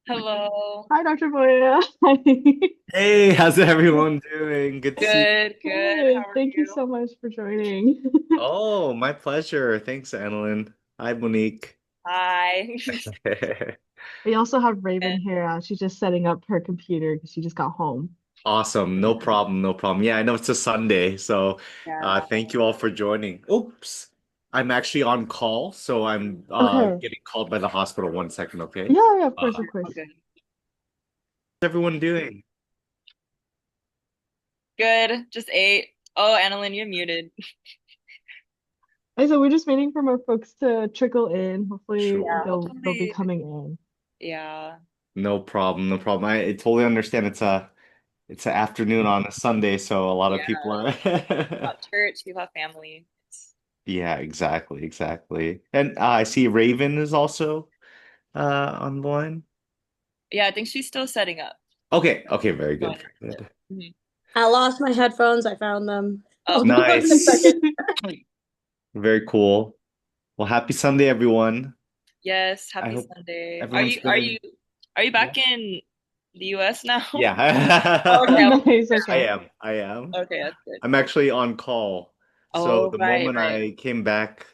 Hello. Hi, Dr. Moya. Hi. Hey, how's everyone doing? Good to see you. Good, good. How Good. are Thank you you? so much for joining. Oh, my pleasure. Thanks, Annalyn. Hi, Monique. Hi. We also have Raven And here. She's just setting up her computer because she just got home. Awesome. No problem. No problem. Yeah, I know it's a Sunday, so yeah. thank you all for joining. Oops. I'm actually on call, so I'm Okay. getting called by the hospital. 1 second, okay? Yeah, yeah, of course, Uh, of course. Okay. how's everyone doing? Good. Just ate. Oh, Annalyn, you're muted. And so we're just waiting for more folks to trickle in. Hopefully Yeah, Sure. they'll be hopefully. coming in. Yeah. No problem. No problem. I totally understand it's a afternoon on a Sunday, so a lot of Yeah. people are Got church, people have family. Yeah, exactly, exactly. And I see Raven is also on the line. Yeah, I think she's still setting up. Okay, okay, very good, Going very into good. it. Mhm. I lost my headphones. I found them. Oh, I'll be on in a second. Nice. Very cool. Well, happy Sunday, everyone. yes, I happy hope Sunday. Are everyone's you are you feeling, are you yeah. back in the US now? Oh, okay, Yeah. I wasn't Nice. sure. I Okay. am. I am. Okay, that's good. I'm actually on call. So Oh, the right, moment right. I came back,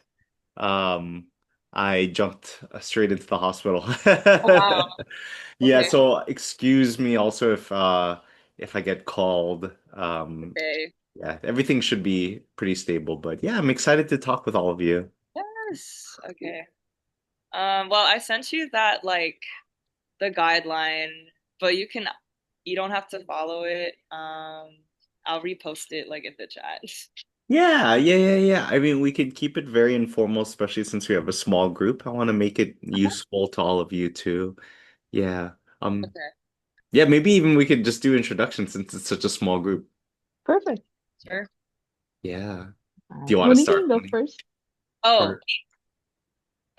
um, I jumped straight into the hospital. Oh, wow. Yeah, Okay, so excuse me also if I get called. okay. Yeah, everything should be pretty stable, but yeah, I'm excited to talk with all of you. Yes. Okay. Well, I sent you that the guideline, but you don't have to follow it. I'll repost it in the chat. Yeah, yeah, yeah, yeah. I mean, we could keep it very informal, especially since we have a small group. I want to make it Uh-huh. useful to all of you too. Yeah. Okay, Yeah, maybe even we could just do introductions since it's such a small group. Perfect. sure. Yeah. All Do you right. want to Monique start, can go Moni? first. Oh, Or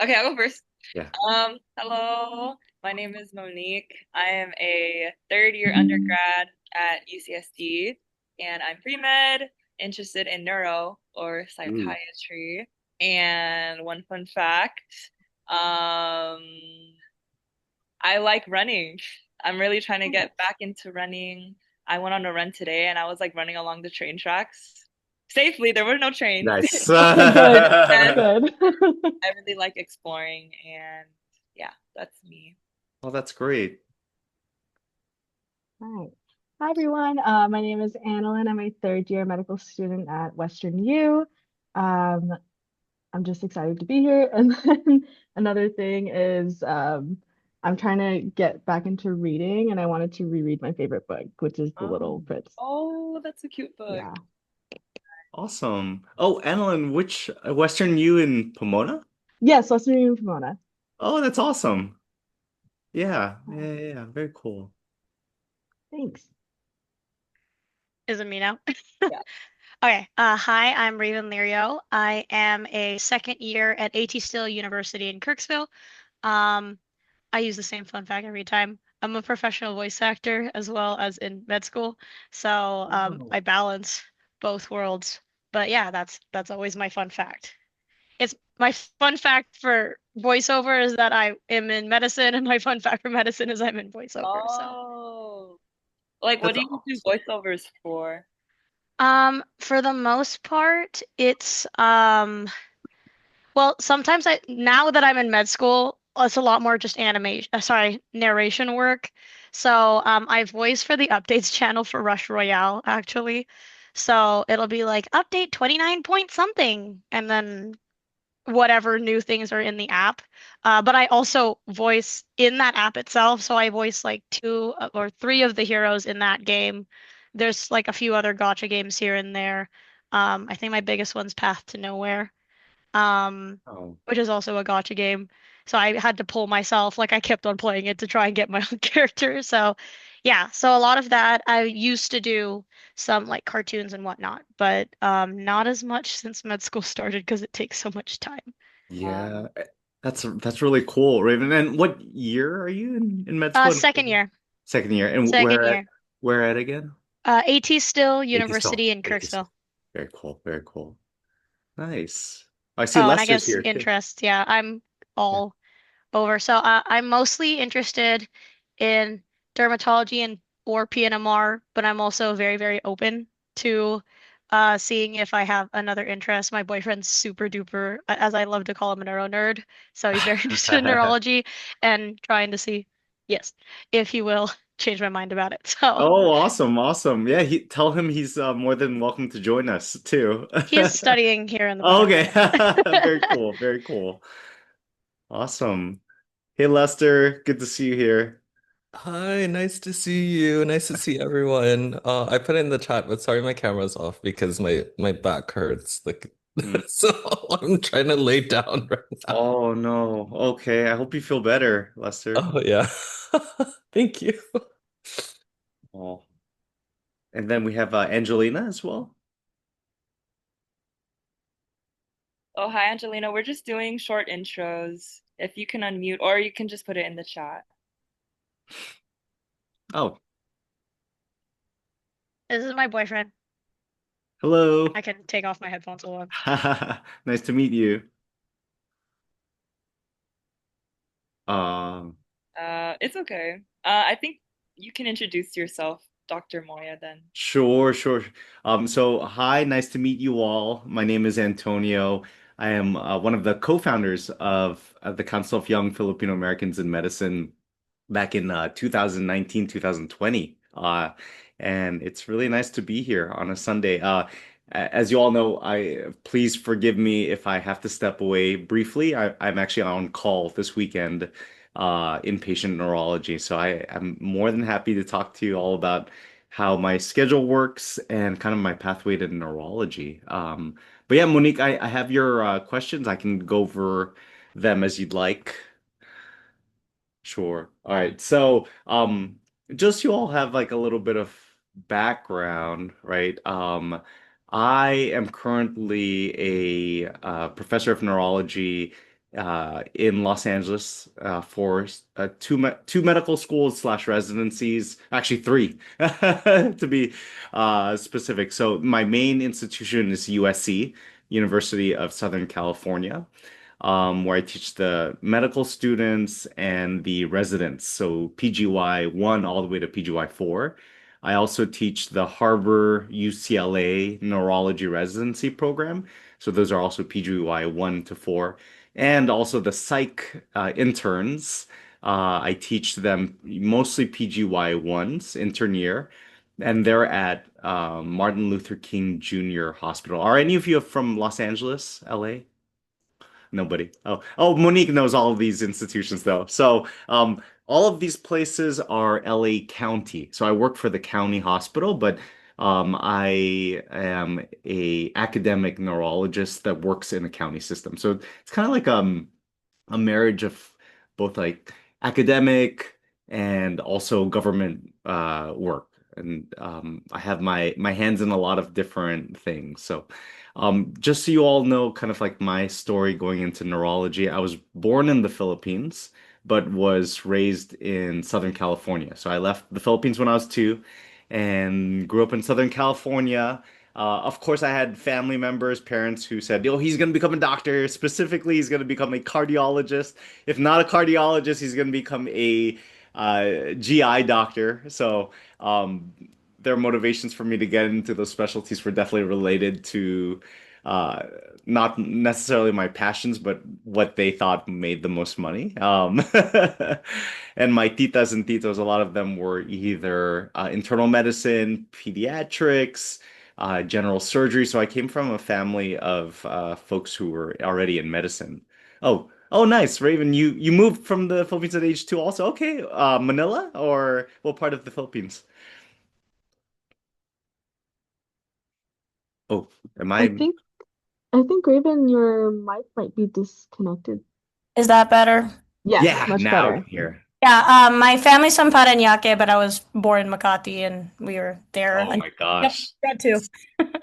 okay, I'll go first. yeah. Hello. My name is Monique. I am a third year undergrad at UCSD, and I'm pre-med, interested in neuro or Ooh. psychiatry. And one fun fact, um, I like running. I'm really trying to get back into running. I went on a run today and I was running along the train tracks safely. There were no trains. Nice. Okay, good. And Good. I really like exploring and yeah, that's me. Well, that's great. All right. Hi, everyone. My name is Annalyn. I'm a third year medical student at Western U. Um, I'm just excited to be here. And then another thing is I'm trying to get back into reading and I wanted to reread my favorite book, which is The Little Um, Prince. Oh, that's a cute book. Yeah. awesome. Oh, Annalyn, which Western U in Pomona? Yes, Western U in Pomona. Oh, that's awesome. Yeah, yeah, Oh, yeah, yeah. Very cool. thanks. Is it me now? Yeah. Okay. Hi, I'm Raven Lirio. I am a second year at AT Still University in Kirksville. Um, I use the same fun fact every time. I'm a professional voice actor as well as in med school, so Oh. I balance both worlds. But yeah, that's always my fun fact. It's my fun fact for voiceover is that I am in medicine, and my fun fact for medicine is I'm in voiceover. So. Oh, what That's do you do awesome. voiceovers for? For the most part, it's well, sometimes now that I'm in med school, it's a lot more just animation, sorry, narration work. So, I voice for the updates channel for Rush Royale actually. So, it'll be like update 29 point something and then whatever new things are in the app. But I also voice in that app itself. So I voice like two or three of the heroes in that game. There's like a few other gotcha games here and there. I think my biggest one's Path to Nowhere, Oh, which is also a gotcha game. So I had to pull myself, like I kept on playing it to try and get my own character. So yeah, so a lot of that I used to do some like cartoons and whatnot, but not as much since med school started because it takes so much time. yeah. That's really cool, Raven. And what year are you in med school? Second year. Second year. And Second year. where at again? AT Still AT still. University in AT still. Kirksville. Very cool. Very cool. Nice. I see Oh, and I Lester's guess here too. interest. Yeah, I'm Yeah. all over. So I'm mostly interested. in dermatology and or PNMR, but I'm also very, very open to seeing if I have another interest. My boyfriend's super duper, as I love to call him, a neuro nerd. So he's very interested in neurology and trying to see, yes, if he will change my mind about it. So Oh, awesome, awesome. Yeah, tell him he's more than welcome to join us too. he's studying here in the Okay. background. Very cool, very cool. Awesome. Hey Lester, good to see you here. Hi, nice to see you. Nice to see everyone. I put it in the chat, but sorry my camera's off because my back hurts. Like Hmm. so I'm trying to lay down right now. Oh no. Okay, I hope you feel better, Lester. Oh yeah. Thank you. Oh. And then we have Angelina as well. Oh, hi, Angelina. We're just doing short intros. If you can unmute, or you can just put it in the chat. Oh, This is my boyfriend. hello. I can take off my headphones a little. Nice to meet you. Um, It's okay. I think you can introduce yourself, Dr. Moya, then. sure, sure. So hi, nice to meet you all. My name is Antonio. I am one of the co-founders of the Council of Young Filipino Americans in Medicine back in 2019, 2020. And it's really nice to be here on a Sunday. As you all know, please forgive me if I have to step away briefly. I'm actually on call this weekend, inpatient neurology. So I'm more than happy to talk to you all about how my schedule works and kind of my pathway to neurology. But yeah, Monique, I have your questions. I can go over them as you'd like. Sure. All right. So, just so you all have like a little bit of background, right? I am currently a professor of neurology in Los Angeles for two medical schools slash residencies, actually three to be specific. So my main institution is USC, University of Southern California, where I teach the medical students and the residents, so PGY 1 all the way to PGY 4. I also teach the Harbor UCLA Neurology Residency Program. So those are also PGY 1 to 4. And also the psych interns. I teach them mostly PGY 1s, intern year, and they're at Martin Luther King Jr. Hospital. Are any of you from Los Angeles, LA? Nobody. Oh, Monique knows all of these institutions though. So, all of these places are LA County. So I work for the county hospital, but I am a academic neurologist that works in a county system. So it's kind of like a marriage of both like academic and also government work. And I have my hands in a lot of different things. So just so you all know, kind of like my story going into neurology, I was born in the Philippines, but was raised in Southern California. So I left the Philippines when I was 2 and grew up in Southern California. Of course, I had family members, parents who said, "Oh, he's going to become a doctor. Specifically, he's going to become a cardiologist. If not a cardiologist, he's going to become a GI doctor." So, their motivations for me to get into those specialties were definitely related to uh, not necessarily my passions, but what they thought made the most money. And my titas and titos, a lot of them were either internal medicine, pediatrics, general surgery. So I came from a family of folks who were already in medicine. Oh, nice, Raven. You moved from the Philippines at age 2 also. Okay, Manila or what part of the Philippines? Oh, am I I? think I think Raven, your mic might be disconnected. Is that better? Yes, Yeah, much now I better. can hear. Yeah, my family's from Parañaque, but I was born in Makati and we were there. Oh my Yep, gosh. that too.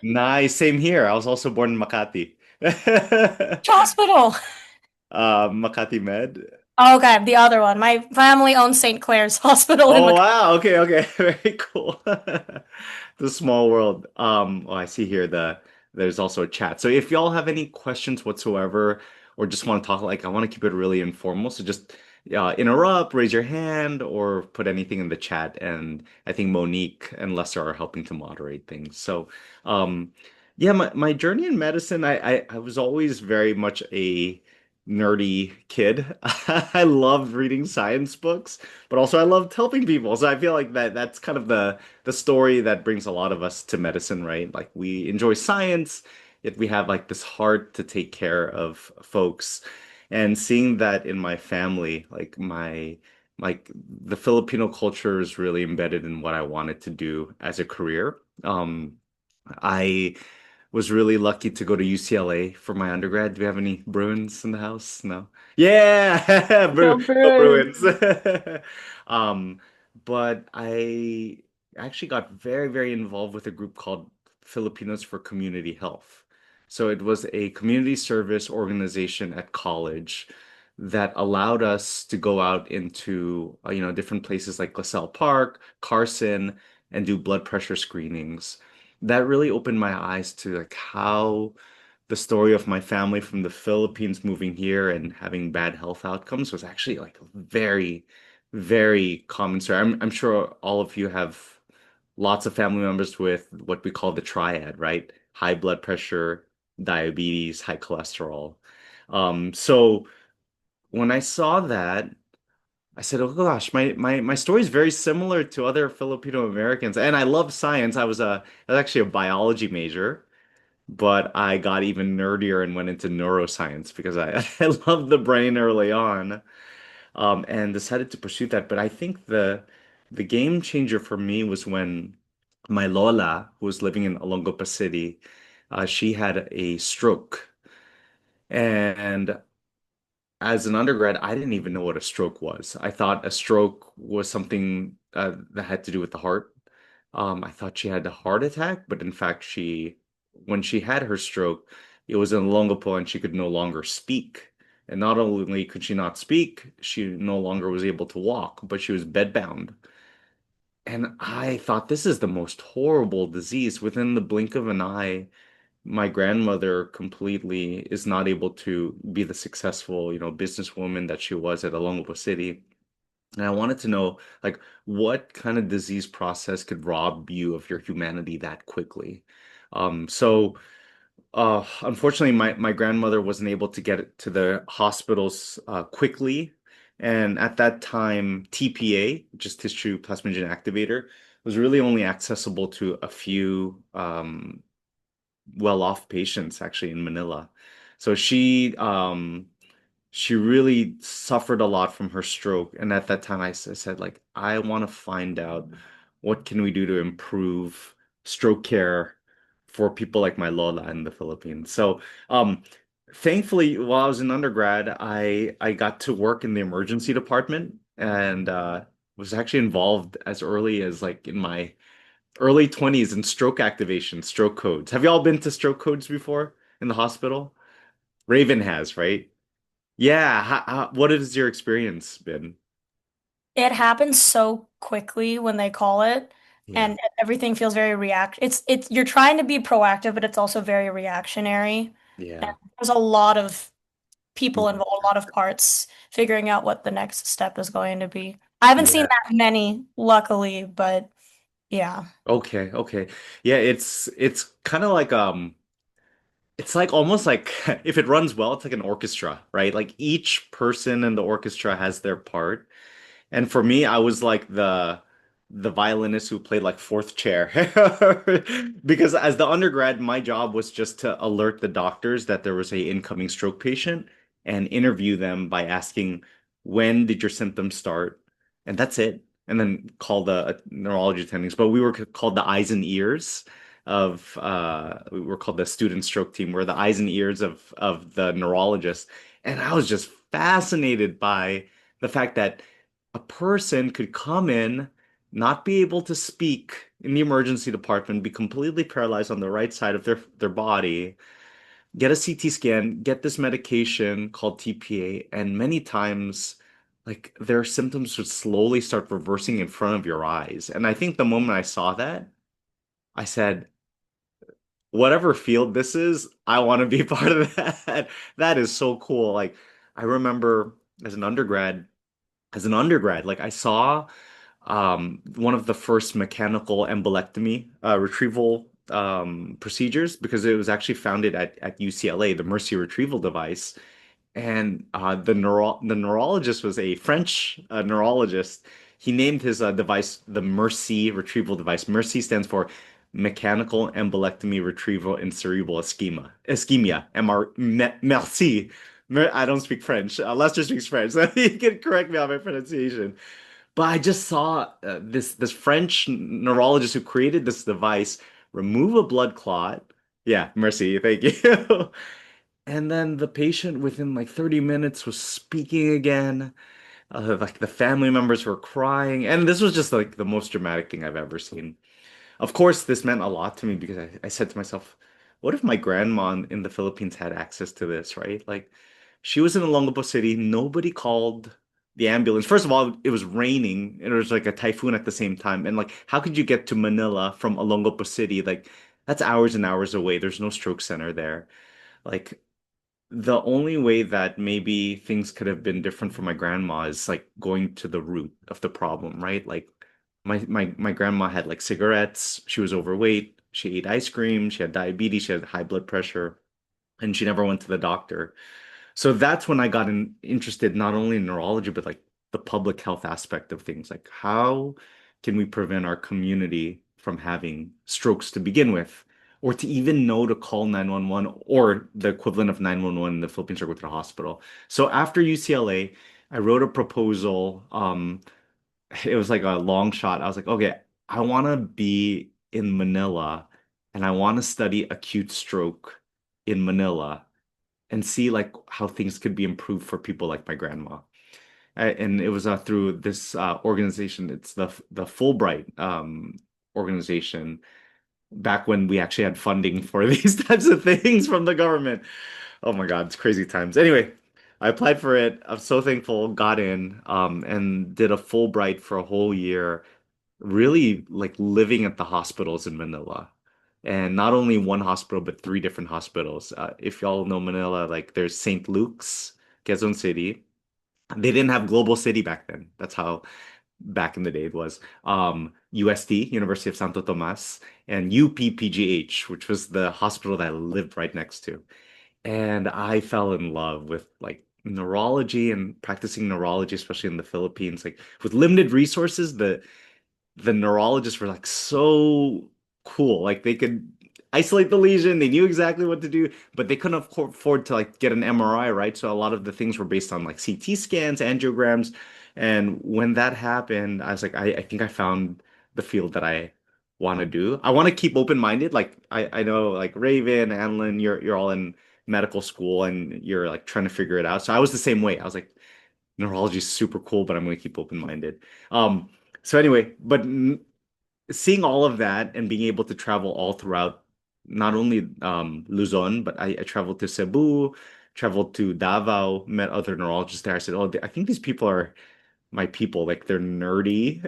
Nice, same here. I was also born in Makati. Which hospital? Makati Med. Oh, okay, the other one. My family owns St. Clair's Hospital in Oh Makati. wow, okay, okay. Very cool. The small world. Oh, I see here there's also a chat. So if y'all have any questions whatsoever or just want to talk, like I want to keep it really informal, so just interrupt, raise your hand, or put anything in the chat. And I think Monique and Lester are helping to moderate things. So, um, yeah, my journey in medicine, I was always very much a nerdy kid. I loved reading science books, but also I loved helping people. So I feel like that's kind of the story that brings a lot of us to medicine, right? Like we enjoy science, yet we have like this heart to take care of folks. And seeing that in my family, like the Filipino culture is really embedded in what I wanted to do as a career. I was really lucky to go to UCLA for my undergrad. Do we have any Bruins in the house? No. Yeah, Go Go Bruins! Bruins. Um, but I actually got very, very involved with a group called Filipinos for Community Health. So it was a community service organization at college that allowed us to go out into different places like LaSalle Park, Carson, and do blood pressure screenings. That really opened my eyes to like how the story of my family from the Philippines moving here and having bad health outcomes was actually like a very, very common story. I'm sure all of you have lots of family members with what we call the triad, right? High blood pressure, diabetes, high cholesterol. So when I saw that, I said, "Oh gosh, my story is very similar to other Filipino Americans." And I love science. I was actually a biology major, but I got even nerdier and went into neuroscience because I I loved the brain early on, and decided to pursue that. But I think the game changer for me was when my Lola, who was living in Olongapo City, she had a stroke. And as an undergrad, I didn't even know what a stroke was. I thought a stroke was something that had to do with the heart. I thought she had a heart attack, but in fact, when she had her stroke, it was in Olongapo and she could no longer speak. And not only could she not speak, she no longer was able to walk, but she was bedbound. And I thought this is the most horrible disease. Within the blink of an eye, my grandmother completely is not able to be the successful, businesswoman that she was at Olongapo City. And I wanted to know, like, what kind of disease process could rob you of your humanity that quickly? So, unfortunately, my grandmother wasn't able to get it to the hospitals quickly. And at that time, TPA, just tissue plasminogen activator, was really only accessible to a few well-off patients actually in Manila. So she really suffered a lot from her stroke. And at that time, I said, like, I want to find out what can we do to improve stroke care for people like my Lola in the Philippines. So, thankfully, while I was in undergrad, I got to work in the emergency department and was actually involved as early as like in my early 20s in stroke activation, stroke codes. Have you all been to stroke codes before in the hospital? Raven has, right? Yeah. What has your experience been? It happens so quickly when they call it, Yeah. and everything feels very it's you're trying to be proactive, but it's also very reactionary. And Yeah. there's a lot of people Mhm. involved, a lot of parts figuring out what the next step is going to be. I haven't seen Yeah. that many, luckily, but yeah. Okay. Okay. Yeah, it's kind of like it's like almost like if it runs well, it's like an orchestra, right? Like each person in the orchestra has their part. And for me, I was like the violinist who played like fourth chair. Because as the undergrad, my job was just to alert the doctors that there was a incoming stroke patient and interview them by asking, when did your symptoms start? And that's it. And then call the neurology attendings. But we were called the eyes and ears of we were called the student stroke team. We're the eyes and ears of the neurologist. And I was just fascinated by the fact that a person could come in, not be able to speak in the emergency department, be completely paralyzed on the right side of their body, get a CT scan, get this medication called TPA, and many times like their symptoms would slowly start reversing in front of your eyes. And I think the moment I saw that, I said, whatever field this is, I want to be part of that. That is so cool. Like I remember as an undergrad, as an undergrad. Like I saw one of the first mechanical embolectomy retrieval procedures because it was actually founded at UCLA, the Mercy retrieval device. And the neurologist was a French neurologist. He named his device the Mercy retrieval device. Mercy stands for mechanical embolectomy retrieval in cerebral ischemia. Merci. I don't speak French. Lester speaks French, so he can correct me on my pronunciation. But I just saw this French neurologist who created this device remove a blood clot. Yeah, merci, thank you. And then the patient within like 30 minutes was speaking again. Like the family members were crying. And this was just like the most dramatic thing I've ever seen. Of course, this meant a lot to me because I said to myself, what if my grandma in the Philippines had access to this, right? Like, she was in Olongapo City. Nobody called the ambulance. First of all, it was raining and there was like a typhoon at the same time. And like, how could you get to Manila from Olongapo City? Like, that's hours and hours away. There's no stroke center there. Like, the only way that maybe things could have been different for my grandma is like going to the root of the problem, right? Like my grandma had like cigarettes, she was overweight, she ate ice cream, she had diabetes, she had high blood pressure, and she never went to the doctor. So that's when I got interested not only in neurology, but like the public health aspect of things. Like, how can we prevent our community from having strokes to begin with? Or to even know to call 911 or the equivalent of 911 in the Philippines or go to the hospital. So after UCLA, I wrote a proposal. It was like a long shot. I was like, okay, I want to be in Manila and I want to study acute stroke in Manila and see like how things could be improved for people like my grandma. And it was through this organization. It's the Fulbright organization. Back when we actually had funding for these types of things from the government. Oh my God, it's crazy times. Anyway, I applied for it. I'm so thankful, got in, and did a Fulbright for a whole year, really like living at the hospitals in Manila. And not only one hospital, but three different hospitals. If y'all know Manila, like there's St. Luke's, Quezon City. They didn't have Global City back then. That's how back in the day it was. UST, University of Santo Tomas, and UPPGH, which was the hospital that I lived right next to. And I fell in love with like neurology and practicing neurology, especially in the Philippines. Like with limited resources, the neurologists were like so cool. Like they could isolate the lesion, they knew exactly what to do, but they couldn't afford to like get an MRI, right? So a lot of the things were based on like CT scans, angiograms. And when that happened, I was like, I think I found the field that I want to do. I want to keep open-minded. Like I know like Raven, Anlin, you're all in medical school and you're like trying to figure it out. So I was the same way. I was like, neurology is super cool, but I'm going to keep open-minded. So anyway, but seeing all of that and being able to travel all throughout not only Luzon, but I traveled to Cebu, traveled to Davao, met other neurologists there. I said, "Oh, I think these people are my people. Like they're nerdy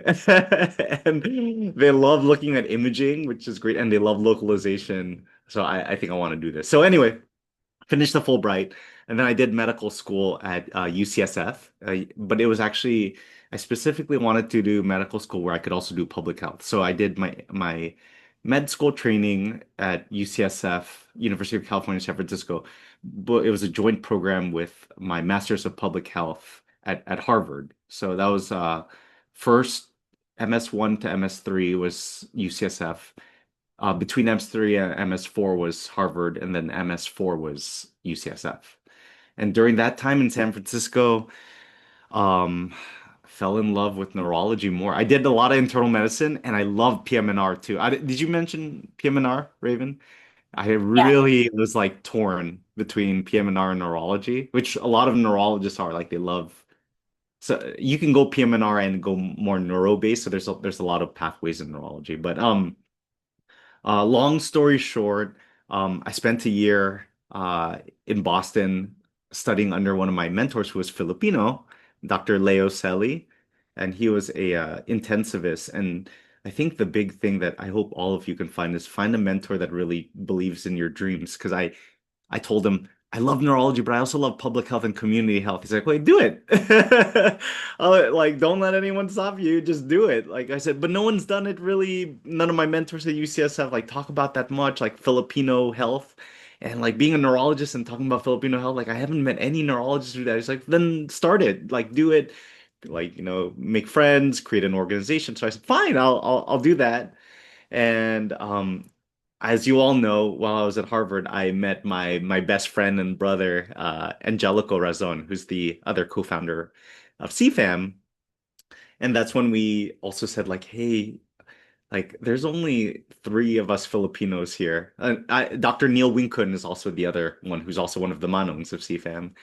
and they love looking at imaging, which is great, and they love localization. So I think I want to do this. So anyway, finished the Fulbright, and then I did medical school at UCSF. But it was actually I specifically wanted to do medical school where I could also do public health. So I did my med school training at UCSF, University of California, San Francisco. But it was a joint program with my Master's of Public Health at Harvard. So that was first MS1 to MS3 was UCSF. Between MS3 and MS4 was Harvard, and then MS4 was UCSF. And during that time in San Francisco, um, fell in love with neurology more. I did a lot of internal medicine, and I love PM&R too. Did you mention PM&R, Raven? I Yeah. really was like torn between PM&R and neurology, which a lot of neurologists are like they love. So you can go PM&R and go more neuro based. So there's a lot of pathways in neurology, but long story short, I spent a year in Boston studying under one of my mentors who was Filipino, Dr. Leo Selly, and he was a intensivist. And I think the big thing that I hope all of you can find is find a mentor that really believes in your dreams. Because I told him, I love neurology, but I also love public health and community health. He's like, wait, do it. Like, don't let anyone stop you. Just do it. Like I said, but no one's done it really. None of my mentors at UCS have like talk about that much, like Filipino health. And like being a neurologist and talking about Filipino health, like I haven't met any neurologists do that. It's like, then start it. Like do it. Like, make friends, create an organization. So I said, fine, I'll do that. And as you all know, while I was at Harvard, I met my best friend and brother, Angelico Razon, who's the other co-founder of CFAM. And that's when we also said, like, hey, like, there's only three of us Filipinos here. Dr. Neil Winkun is also the other one, who's also one of the manongs of CFAM.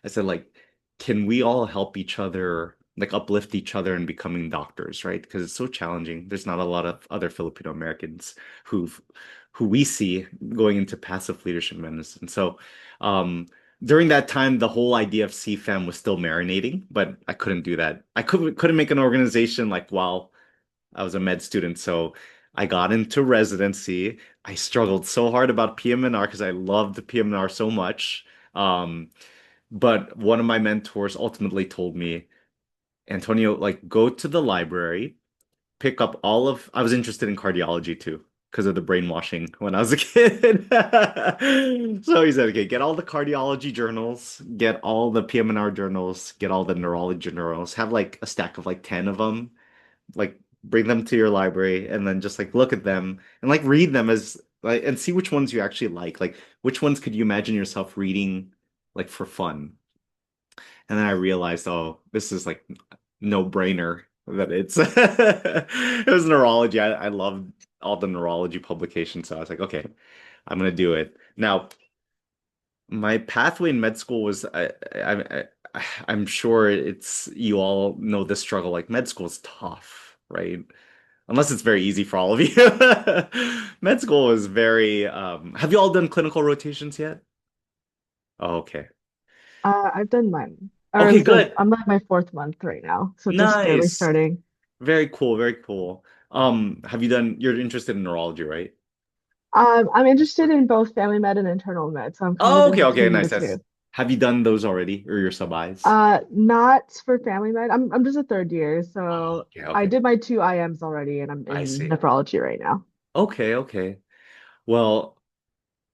I said, like, can we all help each other, like, uplift each other in becoming doctors, right? Because it's so challenging. There's not a lot of other Filipino Americans who we see going into passive leadership medicine. So, during that time, the whole idea of CFAM was still marinating, but I couldn't do that. I couldn't make an organization like while I was a med student, so I got into residency. I struggled so hard about PM&R because I loved PM&R so much. Um, but one of my mentors ultimately told me, Antonio, like go to the library, pick up I was interested in cardiology too because of the brainwashing when I was a kid. So he said, okay, get all the cardiology journals, get all the PM&R journals, get all the neurology journals, have like a stack of like 10 of them, like bring them to your library and then just like look at them and like read them as like and see which ones you actually like which ones could you imagine yourself reading like for fun. And then I realized, oh, this is like no brainer that it's it was neurology. I loved all the neurology publications, so I was like, okay, I'm gonna do it. Now my pathway in med school was I'm sure it's you all know this struggle, like med school is tough, right? Unless it's very easy for all of you. Med school is very have you all done clinical rotations yet? Oh, okay. I've done mine. Or Okay, this is good. I'm like my fourth month right now, so just barely Nice. starting. Very cool, very cool. Have you done you're interested in neurology, right? I'm interested in both family med and internal med, so I'm kind of Oh, in okay, okay, between the nice. That's two. have you done those already or your sub-Is? Not for family med. I'm just a third year, Oh, so okay, I okay. did my two IMs already, and I'm I in see. nephrology right now. Okay, okay. Well,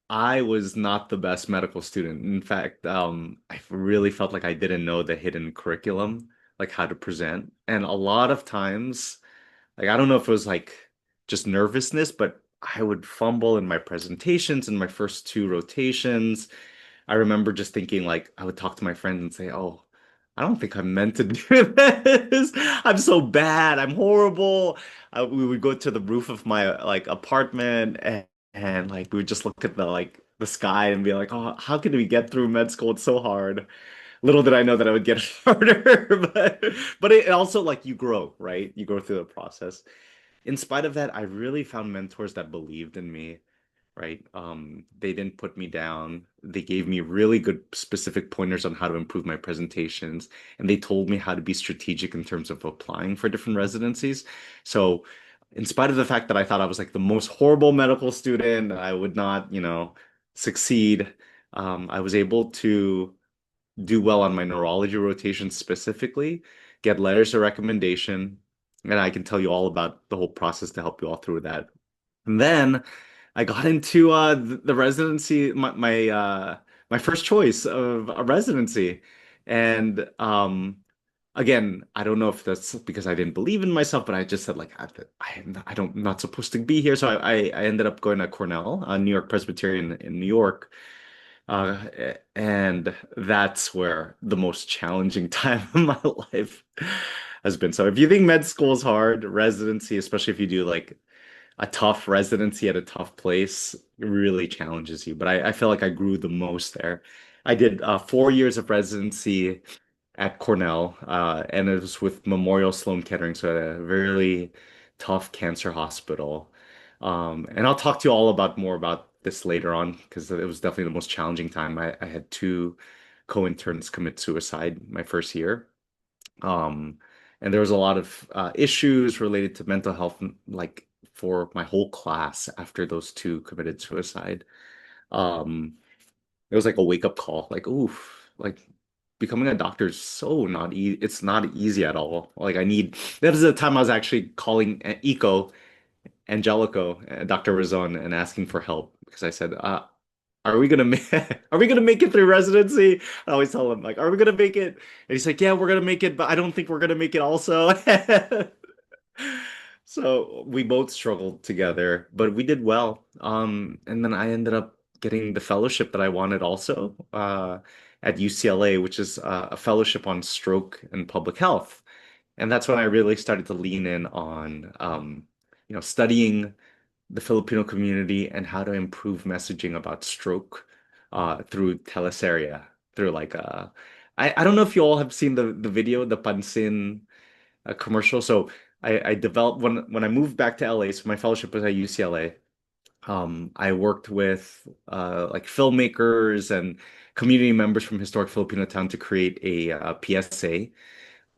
I was not the best medical student. In fact, I really felt like I didn't know the hidden curriculum, like how to present. And a lot of times, like I don't know if it was like just nervousness, but I would fumble in my presentations in my first two rotations. I remember just thinking like I would talk to my friends and say, "Oh, I don't think I'm meant to do this. I'm so bad. I'm horrible." We would go to the roof of my like apartment and like we would just look at the sky and be like, "Oh, how can we get through med school? It's so hard." Little did I know that I would get harder, but it also like you grow, right? You go through the process. In spite of that, I really found mentors that believed in me, right? They didn't put me down. They gave me really good specific pointers on how to improve my presentations, and they told me how to be strategic in terms of applying for different residencies. So, in spite of the fact that I thought I was like the most horrible medical student, I would not, succeed. I was able to do well on my neurology rotation specifically, get letters of recommendation, and I can tell you all about the whole process to help you all through that. And then I got into the residency, my first choice of a residency. And again, I don't know if that's because I didn't believe in myself, but I just said like I don't I'm not supposed to be here. So I ended up going to Cornell, New York Presbyterian in New York. Uh, and that's where the most challenging time of my life has been. So if you think med school is hard, residency, especially if you do like a tough residency at a tough place, really challenges you. But I feel like I grew the most there. I did 4 years of residency at Cornell, and it was with Memorial Sloan Kettering, so a really tough cancer hospital. And I'll talk to you all about more about this later on because it was definitely the most challenging time. I had two co-interns commit suicide my first year. Um, and there was a lot of issues related to mental health, like for my whole class after those two committed suicide. Um, it was like a wake up call. Like, oof, like becoming a doctor is so not easy. It's not easy at all. Like I need, that was the time I was actually calling Eco Angelico, Dr. Rizon, and asking for help because I said, are we gonna make are we gonna make it through residency? I always tell him like, are we gonna make it? And he's like, yeah, we're gonna make it, but I don't think we're gonna make it also. So we both struggled together, but we did well. And then I ended up getting the fellowship that I wanted also at UCLA, which is a fellowship on stroke and public health. And that's when I really started to lean in on studying the Filipino community and how to improve messaging about stroke through teleseria, through like I don't know if you all have seen the video, the Pansin commercial. So I developed when I moved back to LA, so my fellowship was at UCLA. I worked with like filmmakers and community members from historic Filipino town to create a PSA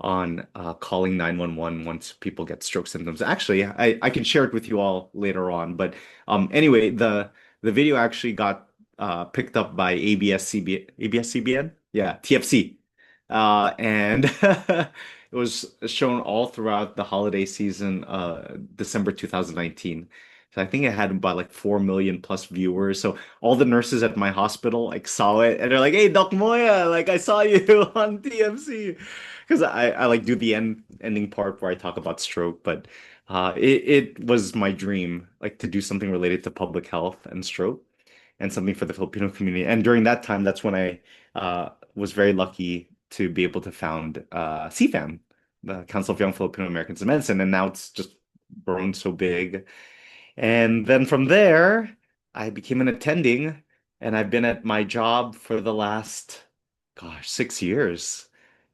on calling 911 once people get stroke symptoms. Actually, I can share it with you all later on. But anyway, the video actually got picked up by ABS-CBN? Yeah, TFC. And it was shown all throughout the holiday season, December 2019. So I think it had about like 4 million plus viewers. So all the nurses at my hospital like saw it and they're like, "Hey, Doc Moya, like I saw you on TFC." Because I like do the ending part where I talk about stroke, but it was my dream like to do something related to public health and stroke and something for the Filipino community. And during that time, that's when I was very lucky to be able to found CFAM, the Council of Young Filipino Americans in Medicine, and now it's just grown so big. And then from there, I became an attending, and I've been at my job for the last, gosh, 6 years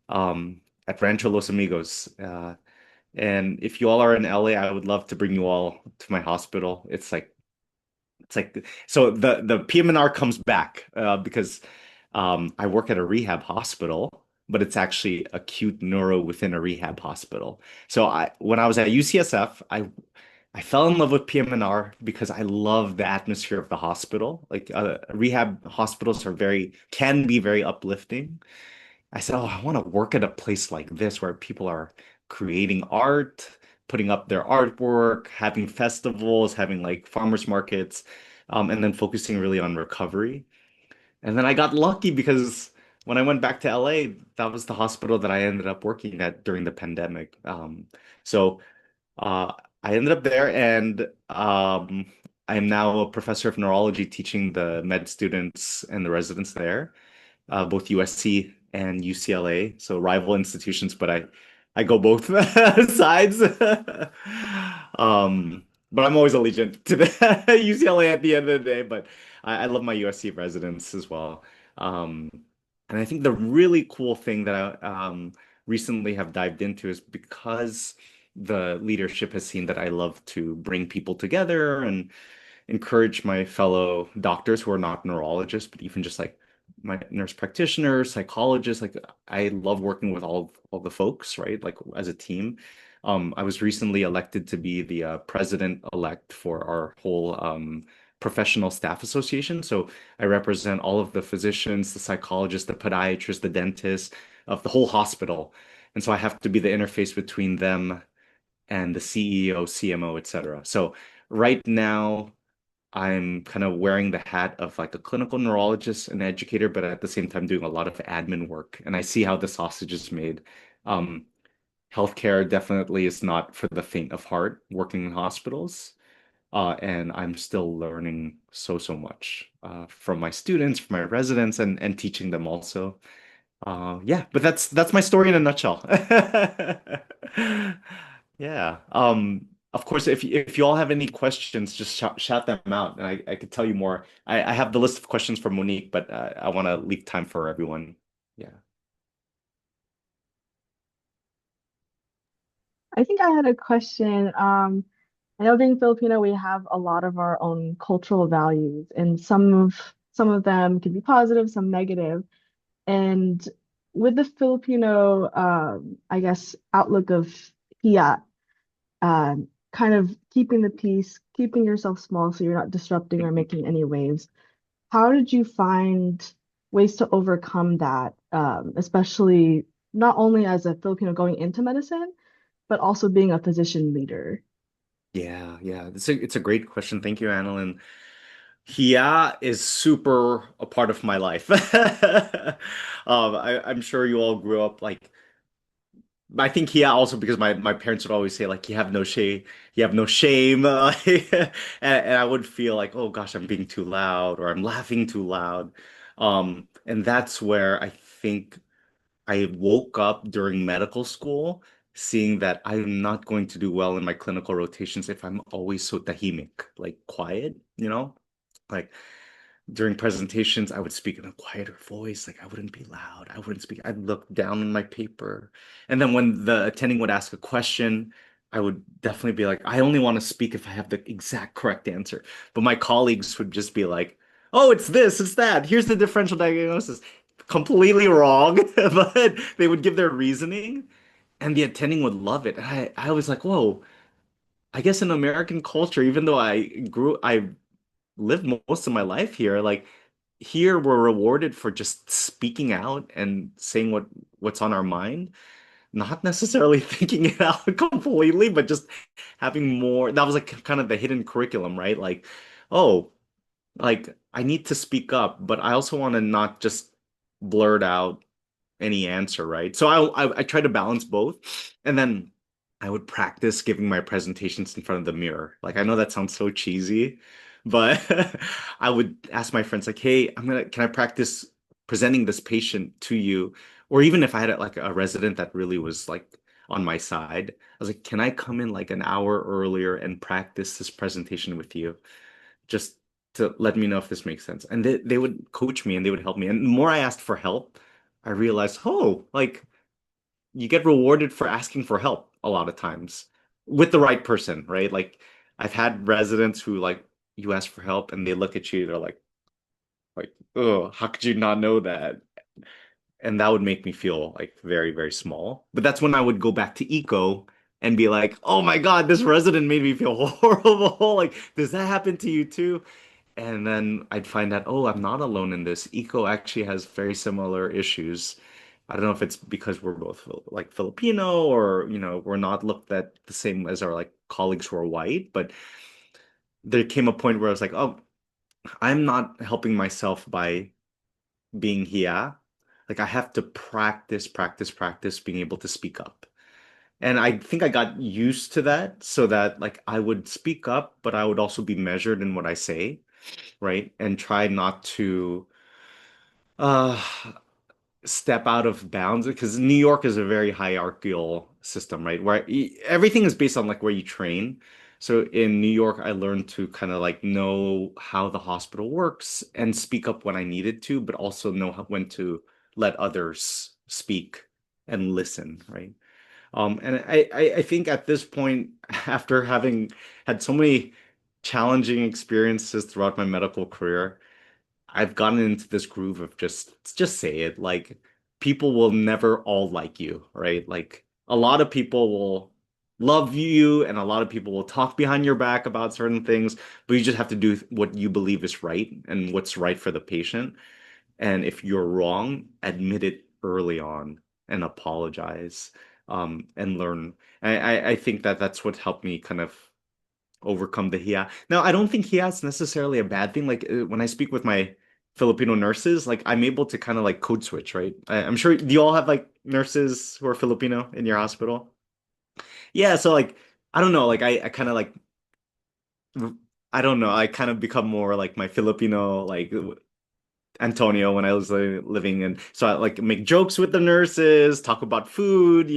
at Rancho Los Amigos. And if you all are in LA, I would love to bring you all to my hospital. It's like so the PM&R comes back because I work at a rehab hospital, but it's actually acute neuro within a rehab hospital. So I when I was at UCSF, I fell in love with PM&R because I love the atmosphere of the hospital. Like rehab hospitals can be very uplifting. I said, oh, I want to work at a place like this where people are creating art, putting up their artwork, having festivals, having like farmers markets, and then focusing really on recovery. And then I got lucky because when I went back to LA, that was the hospital that I ended up working at during the pandemic. So uh, I ended up there, and I am now a professor of neurology teaching the med students and the residents there, both USC and UCLA, so rival institutions, but I go both sides. But I'm always allegiant to the UCLA at the end of the day, but I love my USC residents as well. Um, and I think the really cool thing that I recently have dived into is because the leadership has seen that I love to bring people together and encourage my fellow doctors who are not neurologists, but even just like my nurse practitioners, psychologists. Like I love working with all the folks, right? Like as a team. I was recently elected to be the president-elect for our whole professional staff association. So I represent all of the physicians, the psychologists, the podiatrists, the dentists of the whole hospital. And so I have to be the interface between them and the CEO, CMO, etc. So right now, I'm kind of wearing the hat of like a clinical neurologist and educator, but at the same time doing a lot of admin work. And I see how the sausage is made. Um, Healthcare definitely is not for the faint of heart working in hospitals. And I'm still learning so much from my students, from my residents, and teaching them also. Yeah, but that's my story in a nutshell. Yeah. Of course, if you all have any questions, just shout them out, and I could tell you more. I have the list of questions for Monique, but I want to leave time for everyone. Yeah. I think I had a question. I know being Filipino, we have a lot of our own cultural values, and some of them can be positive, some negative. And with the Filipino, I guess, outlook of hiya, kind of keeping the peace, keeping yourself small so you're not disrupting or making any waves. how did you find ways to overcome that, especially not only as a Filipino going into medicine, but also being a physician leader? Yeah, yeah. It's a great question. Thank you, Annalyn. Hia is super a part of my life. I'm sure you all grew up like I think Hia also because my parents would always say like you have no shame, and I would feel like oh gosh I'm being too loud or I'm laughing too loud, and that's where I think I woke up during medical school seeing that I'm not going to do well in my clinical rotations if I'm always so tahimik, like quiet, like during presentations, I would speak in a quieter voice. Like I wouldn't be loud. I wouldn't speak. I'd look down in my paper. And then when the attending would ask a question, I would definitely be like, I only want to speak if I have the exact correct answer. But my colleagues would just be like, oh, it's this, it's that. Here's the differential diagnosis. Completely wrong. But they would give their reasoning and the attending would love it. And I was like, whoa, I guess in American culture, even though I lived most of my life here, like here we're rewarded for just speaking out and saying what's on our mind, not necessarily thinking it out completely, but just having more. That was like kind of the hidden curriculum, right? Like, oh, like I need to speak up, but I also want to not just blurt out any answer, right? So I try to balance both, and then I would practice giving my presentations in front of the mirror. Like I know that sounds so cheesy, but I would ask my friends like, "Hey, can I practice presenting this patient to you?" Or even if I had like a resident that really was like on my side, I was like, "Can I come in like an hour earlier and practice this presentation with you?" Just to let me know if this makes sense. And they would coach me and they would help me. And the more I asked for help, I realized, oh, like you get rewarded for asking for help a lot of times with the right person, right? Like I've had residents who like you ask for help and they look at you, they're like, oh, how could you not know that? And that would make me feel like very, very small. But that's when I would go back to eco and be like, oh my God, this resident made me feel horrible. Like, does that happen to you too? And then I'd find out, oh, I'm not alone in this. Eco actually has very similar issues. I don't know if it's because we're both like Filipino or, we're not looked at the same as our like colleagues who are white, but there came a point where I was like, oh, I'm not helping myself by being here. Like I have to practice, practice, practice being able to speak up. And I think I got used to that so that like I would speak up, but I would also be measured in what I say, right? And try not to uh step out of bounds because New York is a very hierarchical system, right? Where everything is based on like where you train. So in New York, I learned to kind of like know how the hospital works and speak up when I needed to, but also know when to let others speak and listen, right? And I think at this point, after having had so many challenging experiences throughout my medical career, I've gotten into this groove of just say it. Like people will never all like you, right? Like a lot of people will love you and a lot of people will talk behind your back about certain things, but you just have to do what you believe is right and what's right for the patient. And if you're wrong, admit it early on and apologize, and learn. I think that that's what helped me kind of overcome the hiya. Now, I don't think hiya is necessarily a bad thing. Like when I speak with my Filipino nurses, like I'm able to kind of like code switch, right? I'm sure, do you all have like nurses who are Filipino in your hospital? Yeah, so like I don't know, like I kind of like I don't know, I kind of become more like my Filipino like Antonio when I was living in. So I like make jokes with the nurses, talk about food,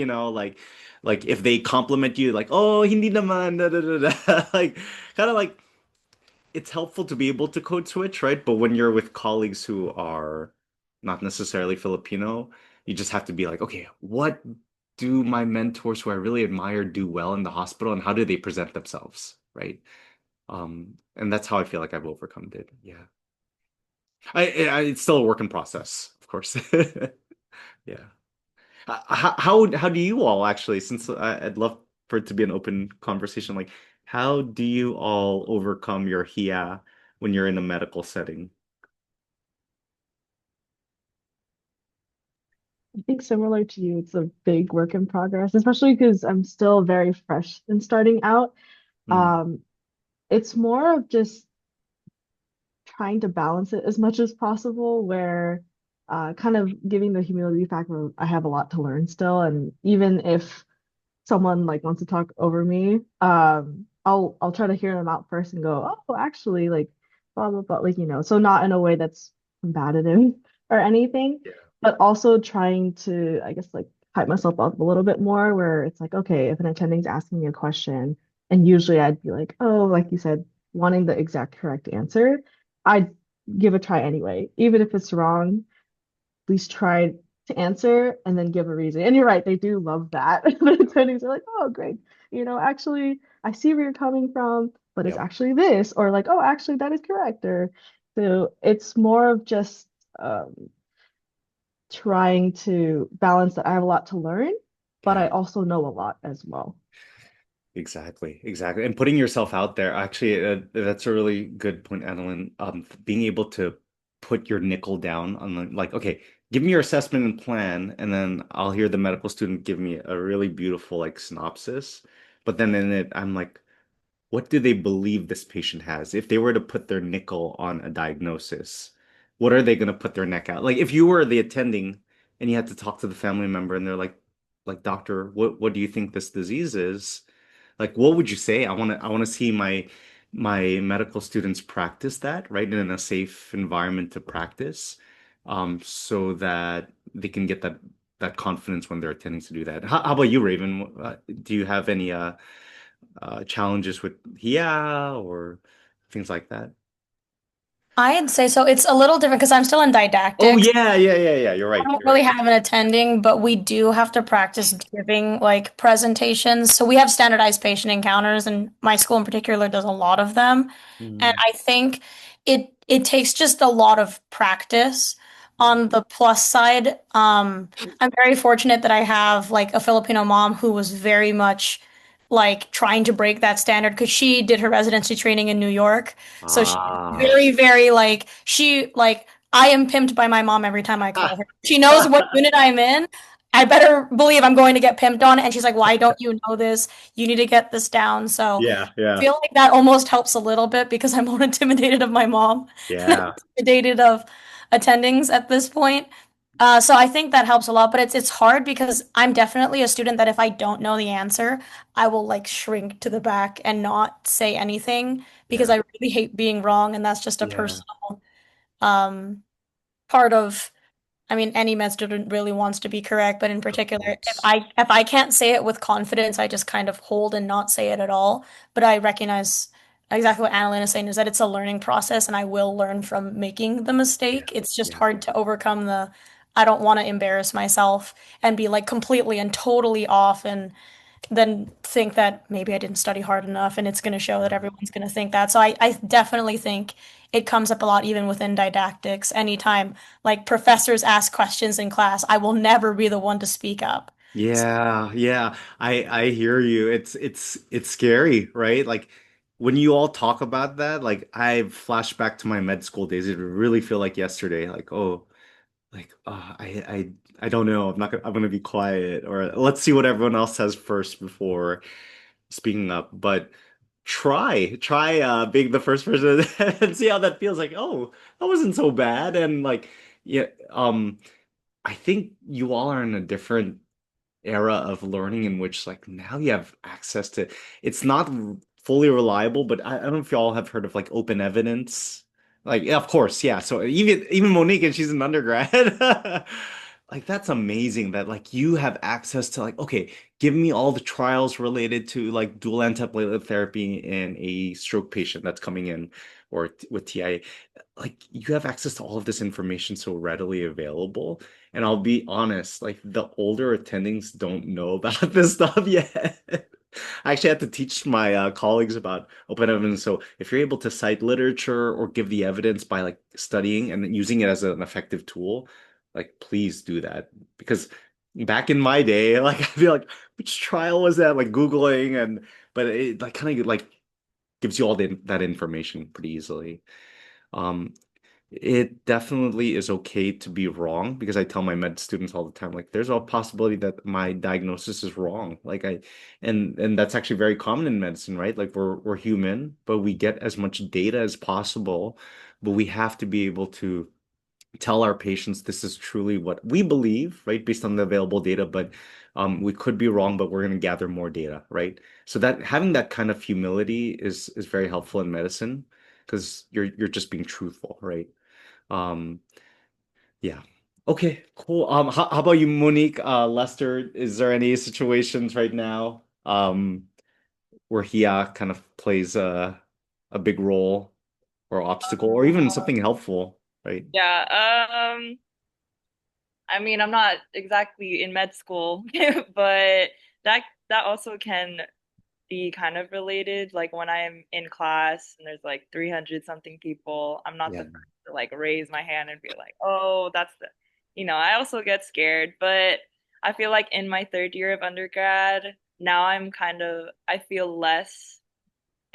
like if they compliment you, like, oh, hindi naman, da, da, da, da. Like kind of like it's helpful to be able to code switch, right? But when you're with colleagues who are not necessarily Filipino, you just have to be like, okay, what do my mentors who I really admire do well in the hospital and how do they present themselves, right? And that's how I feel like I've overcome it. Yeah. It's still a work in process, of course. Yeah. How do you all actually, since I'd love for it to be an open conversation, like how do you all overcome your HIA when you're in a medical setting? I think similar to you, it's a big work in progress, especially because I'm still very fresh and starting out. Mm, Um, it's more of just trying to balance it as much as possible, where kind of giving the humility factor, I have a lot to learn still, and even if someone like wants to talk over me, I'll try to hear them out first and go, oh, actually, like blah blah blah, like so not in a way that's combative or anything, yeah. but also trying to, I guess, like hype myself up a little bit more, where it's like, okay, if an attending's asking me a question, and usually I'd be like, oh, like you said, wanting the exact correct answer, I'd give a try anyway, even if it's wrong, least try to answer and then give a reason. And you're right, they do love that. The attorneys are like, oh, great. Actually, I see where you're coming from, but it's Yep. actually this, or like, oh, actually, that is correct. Or so it's more of just trying to balance that I have a lot to learn, but Yeah. I also know a lot as well. Exactly, exactly. And putting yourself out there, actually, that's a really good point, Adeline. Being able to put your nickel down on the, like, okay, give me your assessment and plan, and then I'll hear the medical student give me a really beautiful like synopsis. But then in it, I'm like, what do they believe this patient has? If they were to put their nickel on a diagnosis, what are they going to put their neck out? Like if you were the attending and you had to talk to the family member and they're like, doctor, what do you think this disease is? Like, what would you say? I want to see my medical students practice that, right, in a safe environment to practice, so that they can get that confidence when they're attending to do that. How about you, Raven? Do you have any challenges with yeah or things like that? I'd say so. It's a little different because I'm still in Oh didactics. yeah, yeah, yeah, yeah. You're I right. don't You're really right. have an attending, but we do have to practice giving like presentations. So we have standardized patient encounters, and my school in particular does a lot of them. And Mm, I think it takes just a lot of practice. yeah. On the plus side, I'm very fortunate that I have like a Filipino mom who was very much like trying to break that standard because she did her residency training in New York. So she's Ah. very, very like she like I am pimped by my mom every time I call Ah. her. She knows what unit I'm in. I better believe I'm going to get pimped on. And she's like, why don't you know this? You need to get this down. So Yeah, I yeah, feel like that almost helps a little bit because I'm more intimidated of my mom than I'm yeah. intimidated of attendings at this point. So I think that helps a lot, but it's hard because I'm definitely a student that if I don't know the answer, I will like shrink to the back and not say anything because Yeah. I really hate being wrong, and that's just a Yeah. personal um part of, I mean, any med student really wants to be correct, but in Of particular, course. if I can't say it with confidence, I just kind of hold and not say it at all. But I recognize exactly what Annalyn is saying is that it's a learning process and I will learn from making the Yeah. mistake. It's just Yeah. hard to overcome the I don't want to embarrass myself and be like completely and totally off and then think that maybe I didn't study hard enough and it's going to show that everyone's going to think that. So I definitely think it comes up a lot even within didactics. Anytime like professors ask questions in class, I will never be the one to speak up. So, Yeah, yeah. I hear you. It's scary, right? Like when you all talk about that, like I flash back to my med school days. It really feel like yesterday. Like, oh, like I don't know. I'm gonna be quiet or let's see what everyone else says first before speaking up. But try being the first person and see how that feels. Like, oh, that wasn't so bad. And like, yeah, I think you all are in a different era of learning in which like now you have access to it's not fully reliable, but I don't know if y'all have heard of like open evidence. Like yeah, of course, yeah. So even Monique and she's an undergrad. Like that's amazing that like you have access to like, okay, give me all the trials related to like dual antiplatelet therapy in a stroke patient that's coming in or with TIA. Like you have access to all of this information so readily available. And I'll be honest, like the older attendings don't know about this stuff yet. I actually had to teach my colleagues about open evidence. So if you're able to cite literature or give the evidence by like studying and then using it as an effective tool, like please do that. Because back in my day, like I feel like which trial was that? Like Googling and but it like kind of like gives you all that information pretty easily. Um, It definitely is okay to be wrong because I tell my med students all the time, like there's a possibility that my diagnosis is wrong. And that's actually very common in medicine, right? Like we're human, but we get as much data as possible, but we have to be able to tell our patients this is truly what we believe, right, based on the available data, but we could be wrong, but we're going to gather more data, right? So that having that kind of humility is very helpful in medicine because you're just being truthful, right? Um, yeah. Okay, cool. How about you, Monique? Lester, is there any situations right now where he kind of plays a big role or obstacle or even something helpful, right? Yeah. I mean, I'm not exactly in med school, but that that also can be kind of related. Like when I'm in class and there's like 300 something people, I'm not the Yeah. first to like raise my hand and be like, "Oh, that's the," I also get scared, but I feel like in my third year of undergrad, now I feel less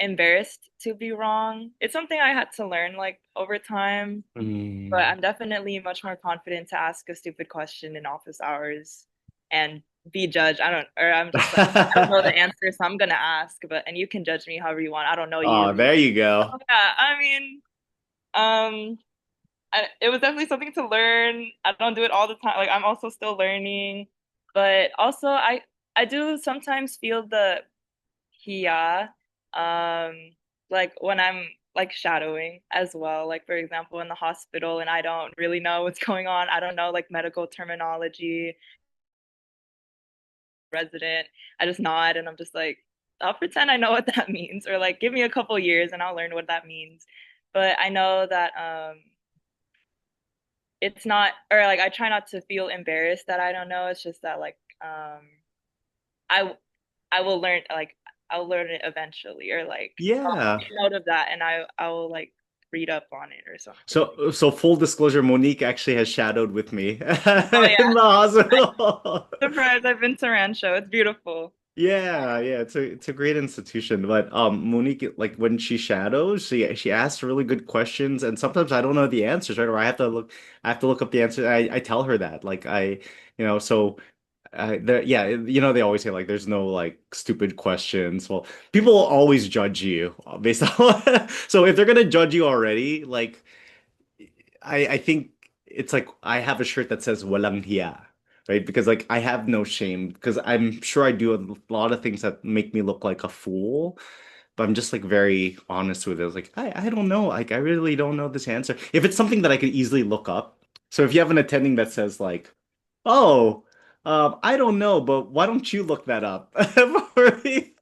embarrassed to be wrong. It's something I had to learn like over time, but Mm. I'm definitely much more confident to ask a stupid question in office hours and be judged. I'm just like, I don't know the answer, so I'm gonna ask, and you can judge me however you want. I don't know Oh, you. there you go. Yeah, I mean, um, it was definitely something to learn. I don't do it all the time. Like I'm also still learning, but also I do sometimes feel the Kia, like when I'm like shadowing as well, like for example in the hospital and I don't really know what's going on. I don't know like medical terminology, resident. I just nod and I'm just like, I'll pretend I know what that means, or like give me a couple years and I'll learn what that means. But I know that it's not, or like I try not to feel embarrassed that I don't know. It's just that like I I will learn, like I'll learn it eventually, or like I'll Yeah. take note of that and I will like read up on it or something. So full disclosure, Monique actually has shadowed with me in Oh yeah, the hospital. surprise! I've been to Rancho. It's beautiful. Yeah, it's a great institution. But Monique, like when she shadows, she asks really good questions, and sometimes I don't know the answers, right? Or I have to look up the answer. I tell her that, like so yeah, they always say like there's no like stupid questions. Well, people will always judge you based on so if they're gonna judge you already, like I think it's like I have a shirt that says walang hiya, right? Because like I have no shame because I'm sure I do a lot of things that make me look like a fool, but I'm just like very honest with it. I was like, I don't know. Like I really don't know this answer. If it's something that I could easily look up. So if you have an attending that says like, "Oh, I don't know, but why don't you look that up?" For me,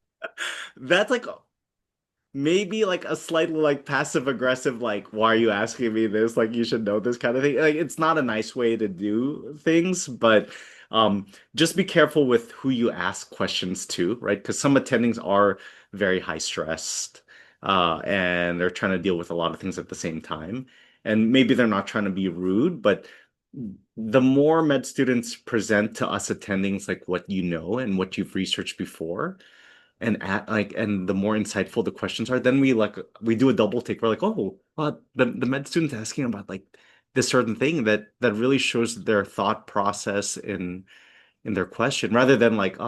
that's like maybe like a slightly like passive aggressive like why are you asking me this, like you should know this kind of thing. Like it's not a nice way to do things, but um just be careful with who you ask questions to, right? Because some attendings are very high stressed and they're trying to deal with a lot of things at the same time, and maybe they're not trying to be rude, but the more med students present to us attendings like what you know and what you've researched before, and the more insightful the questions are, then we do a double take. We're like, oh, the med student's asking about like this certain thing that really shows their thought process in their question, rather than like,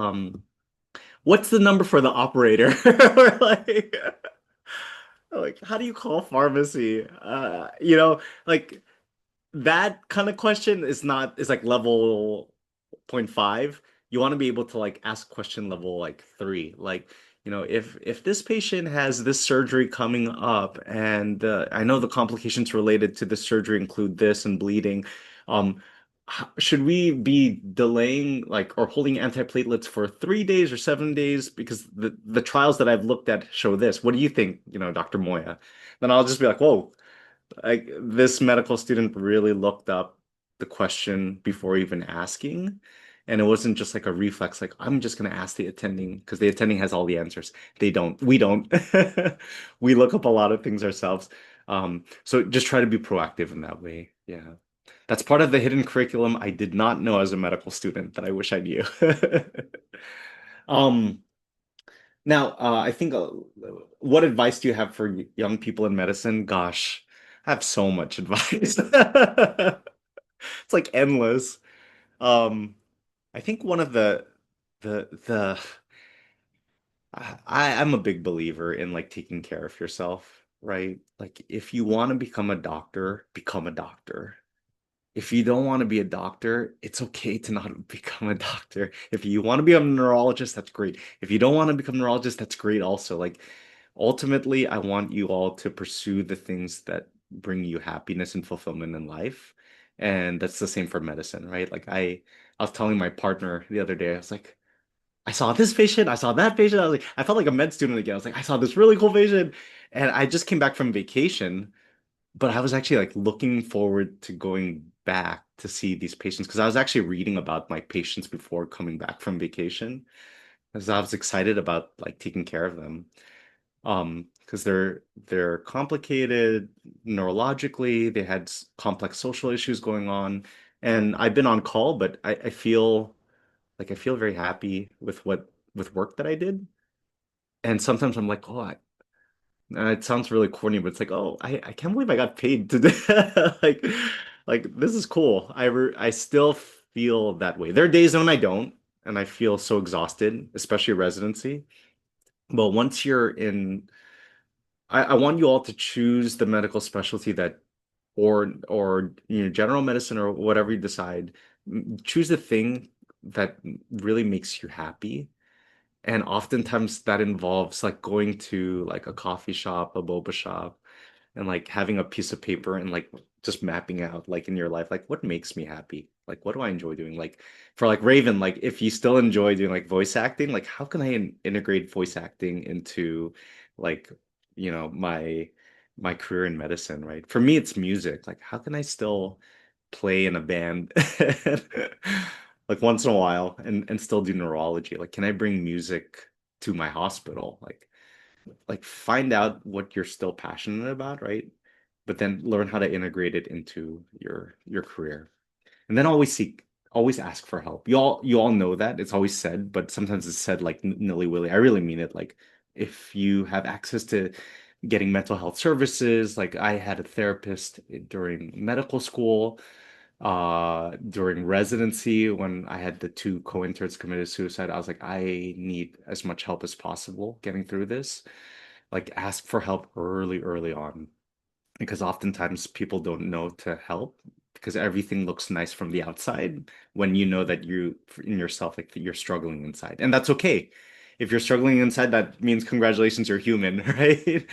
what's the number for the operator? Or like how do you call pharmacy? Like that kind of question is like level point 5. You want to be able to like ask question level like 3. Like, if this patient has this surgery coming up, and I know the complications related to the surgery include this and bleeding, um, should we be delaying like or holding antiplatelets for 3 days or 7 days? Because the trials that I've looked at show this. What do you think, Dr. Moya? Then I'll just be like, whoa, like this medical student really looked up the question before even asking. And it wasn't just like a reflex, like I'm just gonna ask the attending because the attending has all the answers. They don't. We don't. We look up a lot of things ourselves. So just try to be proactive in that way. Yeah. That's part of the hidden curriculum I did not know as a medical student that I wish I knew. Um, Now, I think what advice do you have for young people in medicine? Gosh, I have so much advice. It's like endless. Um, I think one of the I'm a big believer in like taking care of yourself, right? Like if you want to become a doctor, become a doctor. If you don't want to be a doctor, it's okay to not become a doctor. If you want to be a neurologist, that's great. If you don't want to become a neurologist, that's great also. Like ultimately, I want you all to pursue the things that bring you happiness and fulfillment in life. And that's the same for medicine, right? I was telling my partner the other day, I was like, I saw this patient, I saw that patient. I was like, I felt like a med student again. I was like, I saw this really cool patient. And I just came back from vacation, but I was actually like looking forward to going back to see these patients because I was actually reading about my patients before coming back from vacation because I was excited about like taking care of them. Because they're complicated neurologically, they had complex social issues going on, and I've been on call, but I feel like I feel very happy with what with work that I did. And sometimes I'm like, oh, it sounds really corny, but it's like, oh, I can't believe I got paid to do like this is cool. I still feel that way. There are days when I don't, and I feel so exhausted, especially residency. But once you're in, I want you all to choose the medical specialty that, or general medicine or whatever you decide. Choose the thing that really makes you happy. And oftentimes that involves like going to like a coffee shop, a boba shop, and like having a piece of paper and like just mapping out like in your life, like what makes me happy? Like what do I enjoy doing? Like for like Raven, like if you still enjoy doing like voice acting, like how can I integrate voice acting into like, my career in medicine, right? For me, it's music. Like how can I still play in a band like once in a while and still do neurology? Like can I bring music to my hospital? Like find out what you're still passionate about, right? But then learn how to integrate it into your career. And then always ask for help. You all know that. It's always said, but sometimes it's said like nilly-willy. I really mean it. Like if you have access to getting mental health services, like I had a therapist during medical school, during residency when I had the two co-interns committed suicide. I was like, I need as much help as possible getting through this. Like ask for help early on because oftentimes people don't know to help because everything looks nice from the outside when you know that you in yourself like that you're struggling inside. And that's okay. If you're struggling inside, that means congratulations, you're human, right?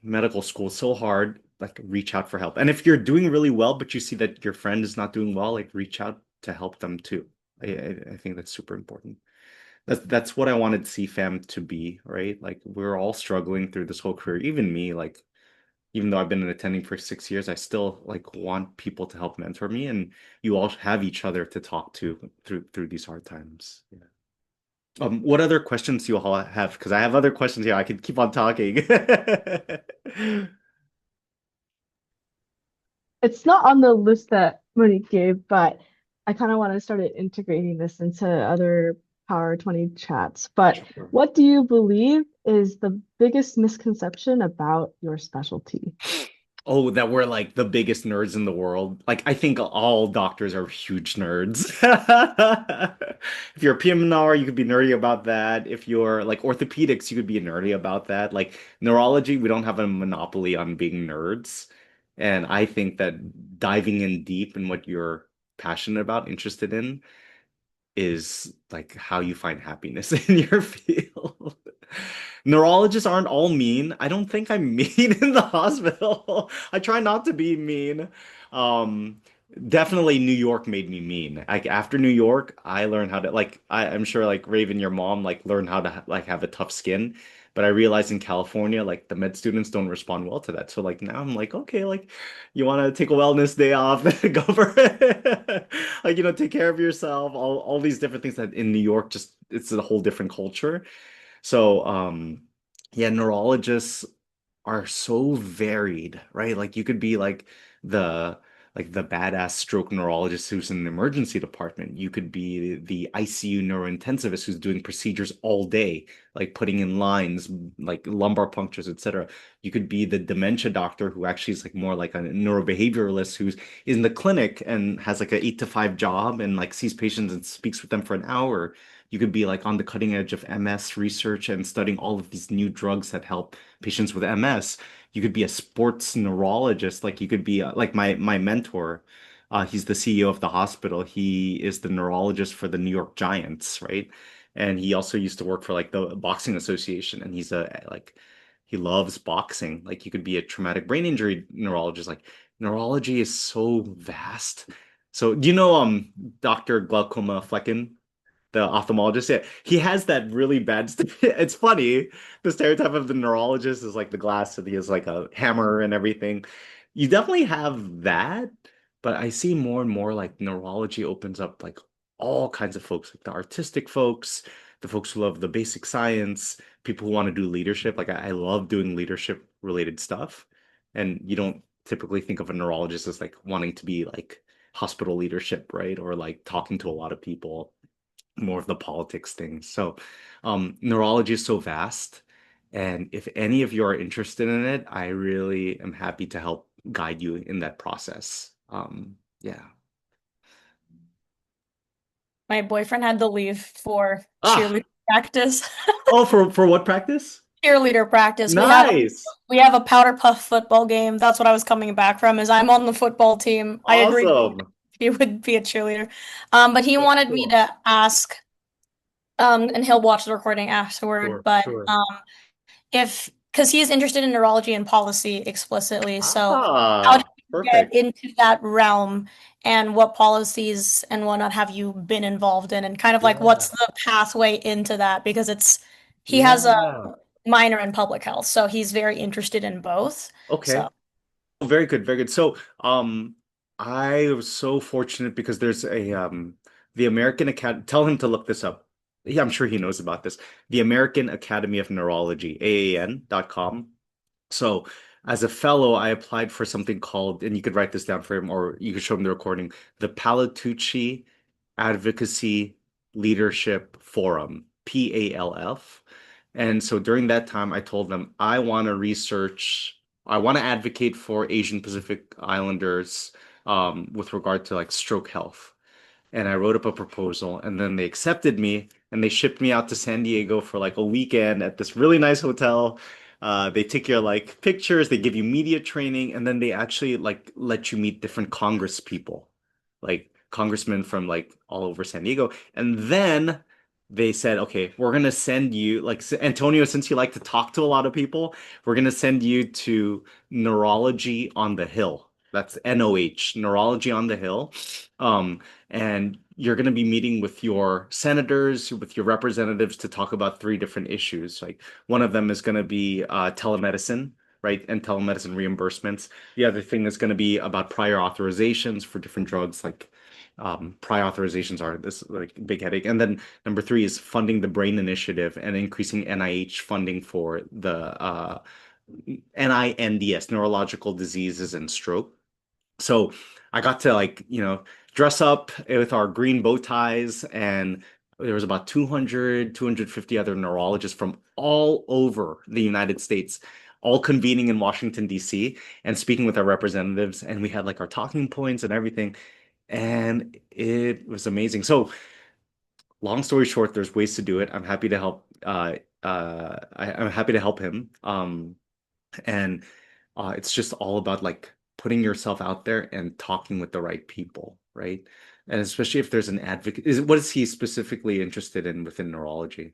Medical school is so hard, like reach out for help. And if you're doing really well, but you see that your friend is not doing well, like reach out to help them too. I think that's super important. That's what I wanted CFAM to be, right? Like we're all struggling through this whole career. Even me, like even though I've been attending for 6 years, I still like want people to help mentor me, and you all have each other to talk to through these hard times. Yeah. What other questions do you all have? Because I have other questions here. I could keep on talking. It's not on the list that Monique gave, but I kind of want to start integrating this into other Power 20 chats. But Sure. what do you believe is the biggest misconception about your specialty? Oh, that we're like the biggest nerds in the world. Like, I think all doctors are huge nerds. If you're a PMR, you could be nerdy about that. If you're like orthopedics, you could be nerdy about that. Like neurology, we don't have a monopoly on being nerds. And I think that diving in deep in what you're passionate about, interested in, is like how you find happiness in your field. Neurologists aren't all mean. I don't think I'm mean in the hospital. I try not to be mean. Um, Definitely New York made me mean. Like after New York, I learned how to like I'm sure like Raven, your mom, like learned how to like have a tough skin. But I realized in California, like the med students don't respond well to that. So like now I'm like, okay, like you want to take a wellness day off, go for it. Like, take care of yourself, all these different things that in New York just it's a whole different culture. So, yeah, neurologists are so varied, right? Like you could be like the like the badass stroke neurologist who's in the emergency department. You could be the ICU neurointensivist who's doing procedures all day, like putting in lines, like lumbar punctures, etc. You could be the dementia doctor who actually is like more like a neurobehavioralist who's in the clinic and has like a 8 to 5 job and like sees patients and speaks with them for an hour. You could be like on the cutting edge of MS research and studying all of these new drugs that help patients with MS. You could be a sports neurologist. Like you could be like my mentor. He's the CEO of the hospital. He is the neurologist for the New York Giants, right? And he also used to work for like the boxing association. And he's a like he loves boxing. Like you could be a traumatic brain injury neurologist. Like neurology is so vast. So do you know Dr. Glaucoma Flecken? The ophthalmologist. Yeah, he has that really bad. It's funny. The stereotype of the neurologist is like the glass, and he has like a hammer and everything. You definitely have that, but I see more and more like neurology opens up like all kinds of folks, like the artistic folks, the folks who love the basic science, people who want to do leadership. Like I love doing leadership related stuff, and you don't typically think of a neurologist as like wanting to be like hospital leadership, right? Or like talking to a lot of people, more of the politics thing. So, neurology is so vast. And if any of you are interested in it, I really am happy to help guide you in that process. Yeah. My boyfriend had to leave for Ah, cheerleader practice. oh, for what practice? Cheerleader practice. Nice. We have a powder puff football game. That's what I was coming back from, is I'm on the football team. I agreed Awesome. he would be a cheerleader. But he That's wanted me cool. to ask, and he'll watch the recording afterward, Sure, but sure. if because he's interested in neurology and policy explicitly, so how did Ah, you get perfect. into that realm, and what policies and whatnot have you been involved in, and kind of like Yeah. what's the pathway into that? Because he has a Yeah. minor in public health, so he's very interested in both. So Okay. Very good, very good. So, I was so fortunate because there's a the American Academy. Tell him to look this up. Yeah, I'm sure he knows about this. The American Academy of Neurology, AAN.com. So, as a fellow, I applied for something called, and you could write this down for him, or you could show him the recording, the Palatucci Advocacy Leadership Forum, PALF. And so during that time, I told them I want to research, I want to advocate for Asian Pacific Islanders with regard to like stroke health. And I wrote up a proposal, and then they accepted me, and they shipped me out to San Diego for like a weekend at this really nice hotel. They take your like pictures, they give you media training, and then they actually like let you meet different Congress people, like congressmen from like all over San Diego. And then they said, okay, we're gonna send you like Antonio, since you like to talk to a lot of people, we're gonna send you to Neurology on the Hill. That's NOH, Neurology on the Hill. Um, and you're going to be meeting with your senators, with your representatives to talk about three different issues. Like one of them is going to be telemedicine, right? And telemedicine reimbursements. The other thing is going to be about prior authorizations for different drugs, like prior authorizations are this like big headache. And then number three is funding the brain initiative and increasing NIH funding for the NINDS, neurological diseases and stroke. So I got to like, dress up with our green bow ties, and there was about 200, 250 other neurologists from all over the United States, all convening in Washington, D.C. and speaking with our representatives. And we had like our talking points and everything. And it was amazing. So long story short, there's ways to do it. I'm happy to help. I'm happy to help him. And it's just all about like putting yourself out there and talking with the right people, right? And especially if there's an advocate, what is he specifically interested in within neurology?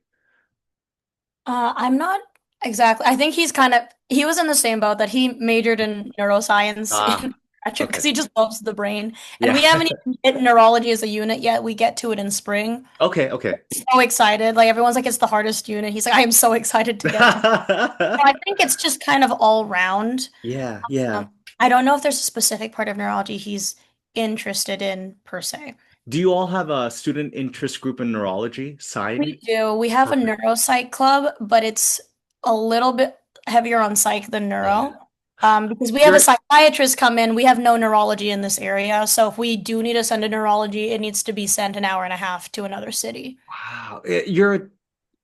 I'm not exactly. I think he was in the same boat, that he majored in neuroscience Ah, in graduate because okay. he just loves the brain. And Yeah. we haven't even hit neurology as a unit yet. We get to it in spring. Okay, okay. So excited. Like everyone's like, it's the hardest unit. He's like, I am so excited to get to. So I think it's just kind of all round. Yeah, yeah. I don't know if there's a specific part of neurology he's interested in per se. Do you all have a student interest group in neurology? We Psych? do. We have a Perfect. neuropsych club, but it's a little bit heavier on psych than Yeah. neuro. Because we have a You're psychiatrist come in, we have no neurology in this area. So if we do need to send a neurology, it needs to be sent an hour and a half to another city. wow. You're at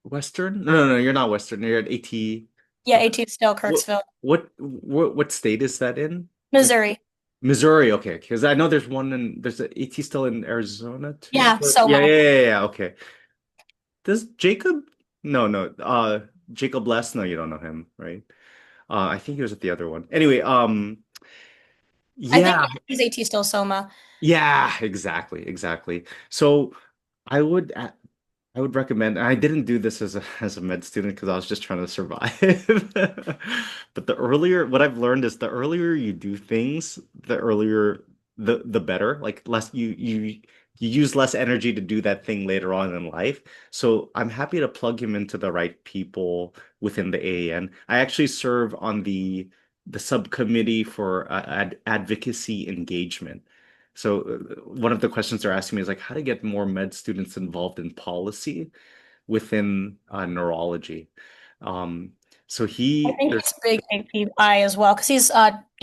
Western? No, you're not Western. You're at AT. Yeah, AT still What Kirksville, what state is that in? Just Missouri. Missouri, okay. Because I know there's a AT still in Arizona too. Yeah, Soma. Yeah, okay. Does Jacob? No. Jacob Les? No, you don't know him, right? I think he was at the other one. Anyway, I think yeah, he's AT still Soma. yeah, exactly. So I would I would recommend, and I didn't do this as a med student because I was just trying to survive. But what I've learned is the earlier you do things, the earlier the better. Like less you use less energy to do that thing later on in life. So I'm happy to plug him into the right people within the AAN. I actually serve on the subcommittee for advocacy engagement. So one of the questions they're asking me is like how to get more med students involved in policy within neurology. Um, so I think there's he's big API as well because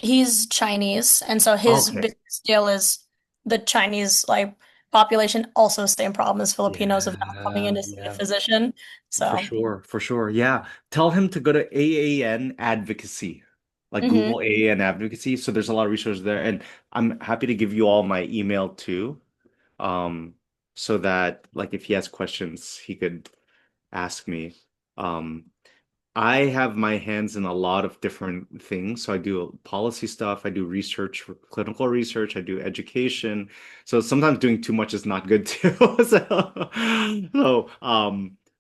he's Chinese, and so his okay. big deal is the Chinese like population. Also, same problem as Filipinos of not coming in to see a Yeah. physician. So, For sure. Yeah. Tell him to go to AAN advocacy, like mhm. Google AAN advocacy. So there's a lot of resources there. And I'm happy to give you all my email too. Um, so that like if he has questions, he could ask me. Um, I have my hands in a lot of different things. So I do policy stuff, I do research, clinical research, I do education. So sometimes doing too much is not good too.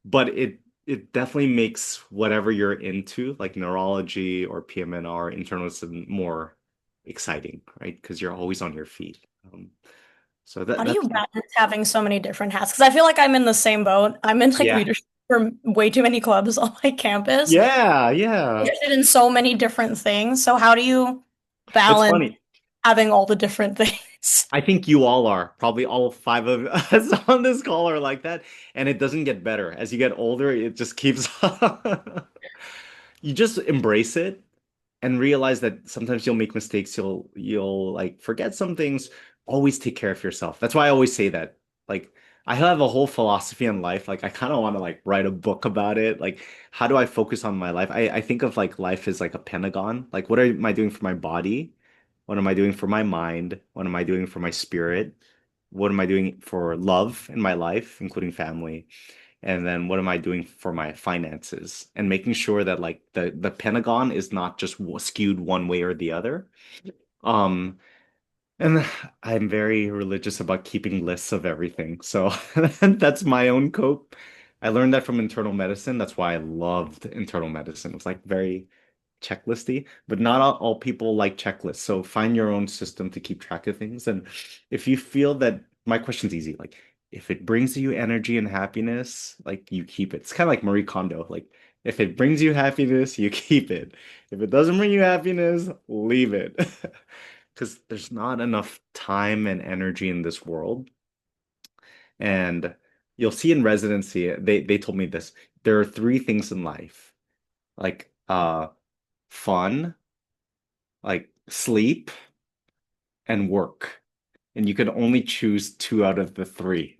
But it definitely makes whatever you're into, like neurology or PMNR, internal medicine, more exciting, right? Because you're always on your feet. So How do that's you balance having so many different hats? Because I feel like I'm in the same boat. I'm in like yeah. leadership for way too many clubs on my campus. Yeah. Interested in so many different things. So how do you It's balance funny. having all the different things? I think you all are. Probably all five of us on this call are like that. And it doesn't get better. As you get older, it just keeps you just embrace it and realize that sometimes you'll make mistakes. You'll like forget some things. Always take care of yourself. That's why I always say that. Like I have a whole philosophy in life. Like I kind of want to like write a book about it. Like how do I focus on my life? I think of like life as like a pentagon. Like what am I doing for my body? What am I doing for my mind? What am I doing for my spirit? What am I doing for love in my life, including family? And then what am I doing for my finances? And making sure that like the Pentagon is not just skewed one way or the other. Um, and I'm very religious about keeping lists of everything. So that's my own cope. I learned that from internal medicine. That's why I loved internal medicine. It was like very checklisty, but not all people like checklists. So find your own system to keep track of things. And if you feel that my question's easy, like if it brings you energy and happiness, like you keep it. It's kind of like Marie Kondo. Like if it brings you happiness, you keep it. If it doesn't bring you happiness, leave it. Because there's not enough time and energy in this world. And you'll see in residency, they told me this. There are three things in life, like fun, like sleep and work. And you can only choose two out of the three.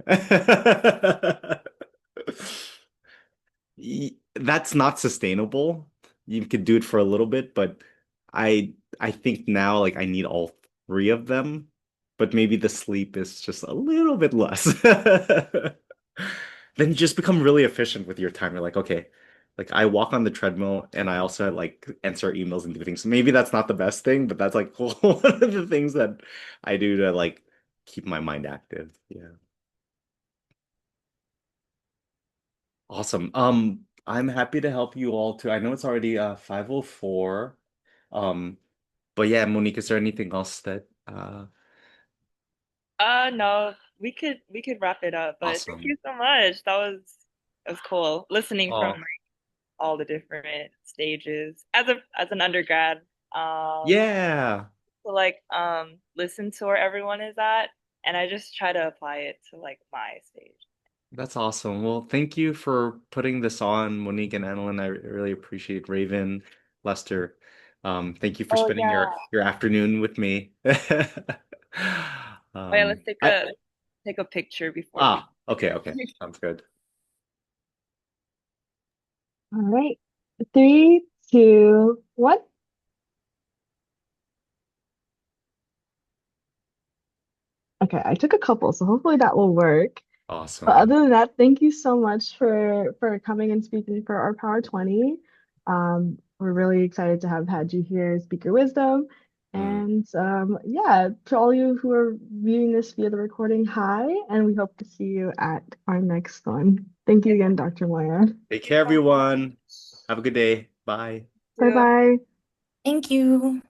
That's not sustainable. You could do it for a little bit, but I think now like I need all three of them, but maybe the sleep is just a little bit less. Then you just become really efficient with your time. You're like, okay, like I walk on the treadmill and I also like answer emails and do things. So maybe that's not the best thing, but that's like one of the things that I do to like keep my mind active. Yeah. Awesome. I'm happy to help you all too. I know it's already 5:04. Um, but yeah, Monique, is there anything else that No, we could wrap it up, but thank awesome. you so much. That was cool listening from Oh, like all the different stages as an undergrad. Um, yeah. to like listen to where everyone is at, and I just try to apply it to like my stage. That's awesome. Well, thank you for putting this on, Monique and Annalyn. I really appreciate Raven, Lester. Thank you for Oh spending yeah. your afternoon with me. Oh yeah, let's I take a picture before we okay, okay. Sounds good. All right. Three, two, one. Okay, I took a couple, so hopefully that will work. But Awesome. other than that, thank you so much for coming and speaking for our Power 20. We're really excited to have had you here speak your wisdom. Mm. And yeah, to all you who are viewing this via the recording, hi, and we hope to see you at our next one. Thank you again, Dr. Moya. Take care, everyone. Have a good day. Bye. Bye Yeah. bye. Thank you.